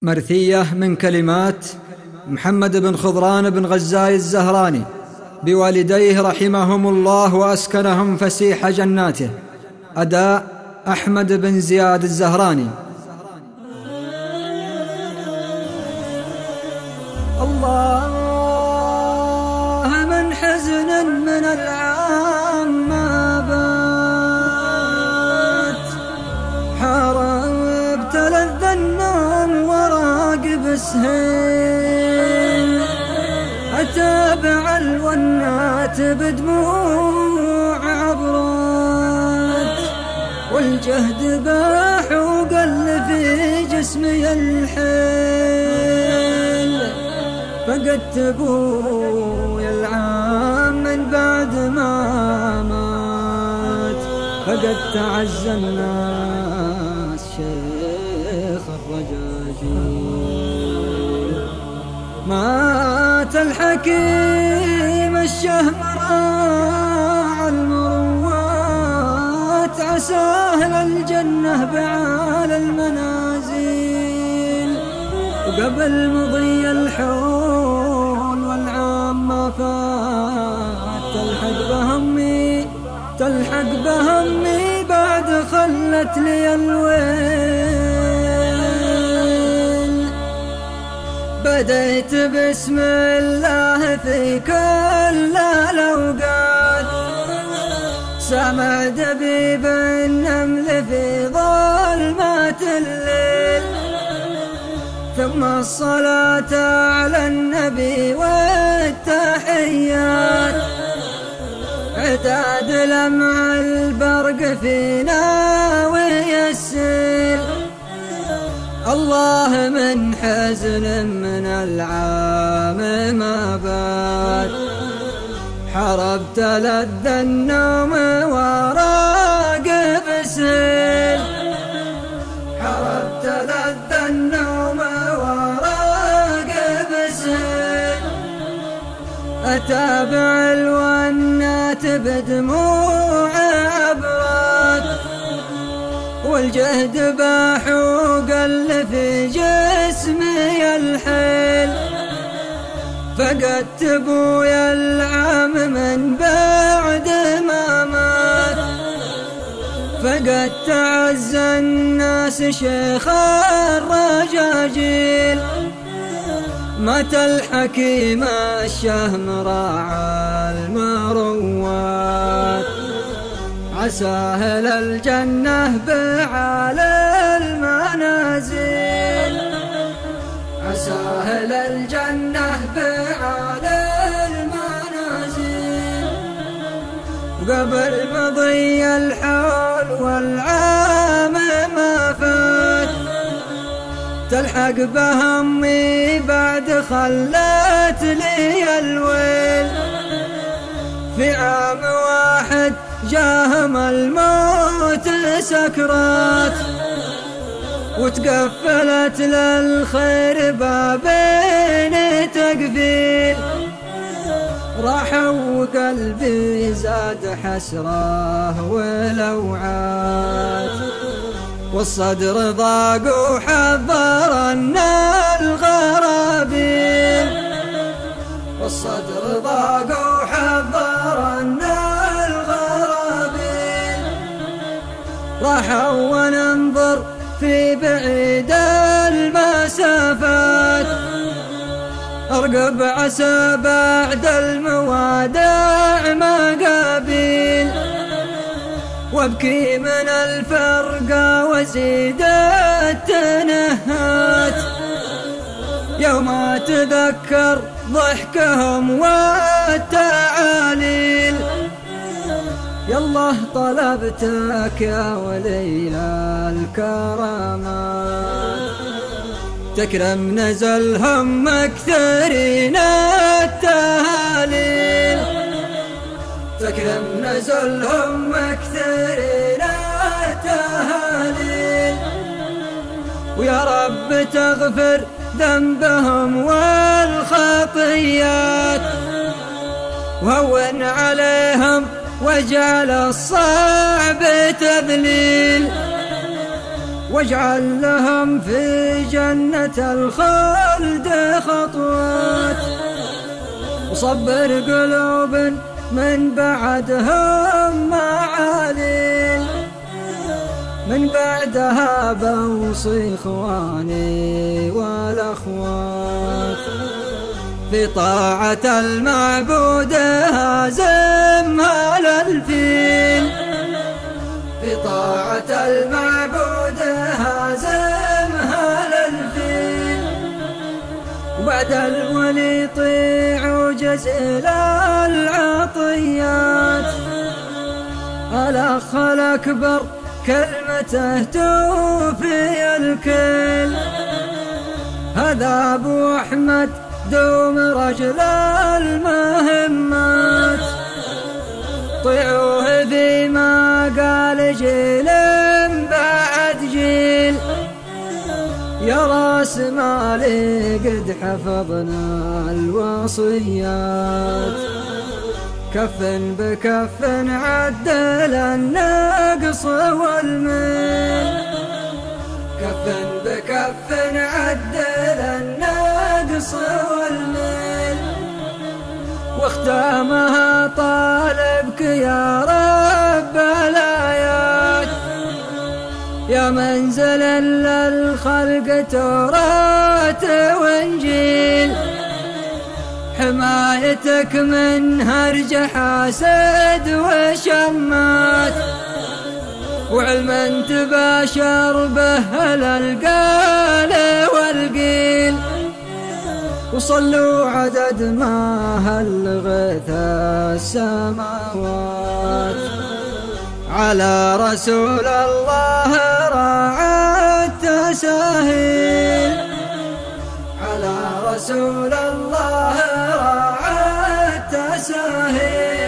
مرثية من كلمات محمد بن خضران بن غزاي الزهراني بوالديه رحمهم الله وأسكنهم فسيح جناته. أداء أحمد بن زياد الزهراني. الله من حزن من العام ما بات، حاربت لذ النوم وراقب سهيل، أتابع الونات بدموع عبرات، والجهد باح وقل في جسمي الحيل، فقدت ابويا العام من بعد ما مات، فقدت اعز الناس شيخ الرجاجيل، مات الحكيم الشهمراء المروات، عساه للجنة بعالى المنازل، وقبل مضي الحول والعام ما فات، تلحق بهمي بعد خلت لي الويل، بديت بسم الله في كل الأوقات، سمع دبيب النمل في ظلمات الليل، ثم الصلاة على النبي والتحيات، عتاد لمع البرق فينا ويسيل، الله من حزن من العام ما بات، حربت لذ النوم وراقب سيل، حربت لذ النوم وراقب سيل، أتابع الونات بدموع عبرات، والجهد باح وقل في جسمي الحيل، فقدت ابويا العام من بعد ما مات، فقدت اعز الناس شيخ الرجاجيل، مات الحكيم الشهمراء المروات، عساه للجنة بعالى المنازل، عساه للجنة بعالى المنازل، وقبل مضي الحول والعام ما فات، تلحق بهمي بعد خلت لي الويل، في عام واحد جاهم الموت سكرات، وتقفلت للخير بابين تقفيل، راحوا وقلبي زاد حسرة ولوعات، والصدر ضاق وحضر الغرابيل، والصدر ضاق وحضر الغرابيل، راحوا وننظر في بعيد المسافات، ارقب عسى بعد الموادع مقابيل، وابكي من الفرقة وزيد التنهات، يوم اتذكر ضحكهم والتعاليل، يالله طلبتك يا ولي الكرامات، تكرم نزلهم مكثرين التهاليل، تكرم نزلهم مكثرين التهاليل، ويا رب تغفر ذنبهم والخطيات، وهون عليهم واجعل الصعب تذليل، واجعل لهم في جنة الخلد خطوات، وصبر قلوب من بعدهم معالي، من بعدها بوصي إخواني والأخوات في طاعة المعبود هازمها للفيل، في طاعة المعبود هازمها للفيل، وبعد الولي طيع وجزيل العطيات، الأخ الأكبر كلمته توفي الكل، هذا أبو أحمد دوم رجل المهمات، طيعوه فيما قال جيل بعد جيل، يا راس مالي قد حفظنا الوصيات، كف بكف عدل النقص والميل، كف بكف عدل النقص والميل، واختامها طالبك يا رب الآيات، يا منزلا للخلق توراة وانجيل، حمايتك من هرج حاسد وشمات، وعلما تباشر به القال والقيل، وصلوا عدد ما هلغت السماوات على رسول الله راعى التساهيل، على رسول الله راعى التساهيل.